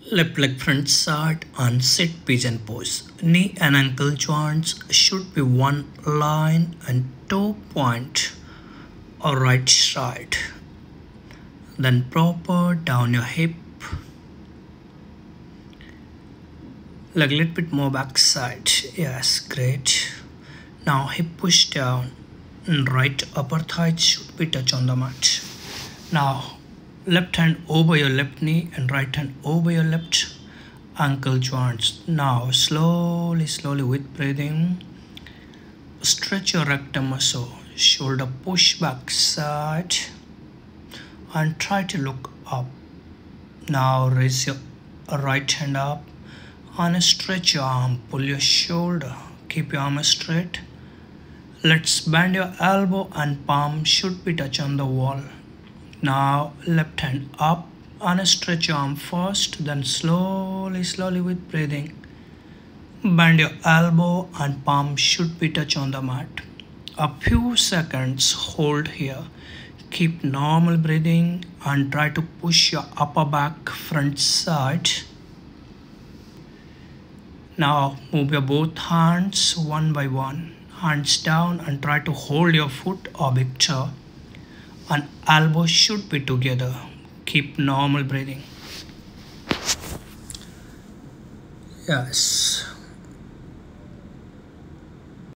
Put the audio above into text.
Left leg front side and sit pigeon pose. Knee and ankle joints should be one line and 2 point or right side. Then proper down your hip. Leg little bit more back side. Yes, great. Now hip push down and right upper thigh should be touch on the mat. Now left hand over your left knee and right hand over your left ankle joints. Now slowly with breathing, stretch your rectum muscle, shoulder push back side and try to look up. Now raise your right hand up and stretch your arm, pull your shoulder, keep your arm straight. Let's bend your elbow and palm should be touch on the wall. Now left hand up and stretch your arm first, then slowly with breathing. Bend your elbow and palm should be touch on the mat. A few seconds hold here. Keep normal breathing and try to push your upper back front side. Now move your both hands one by one. Hands down and try to hold your foot or big toe. And elbows should be together. Keep normal breathing. Yes.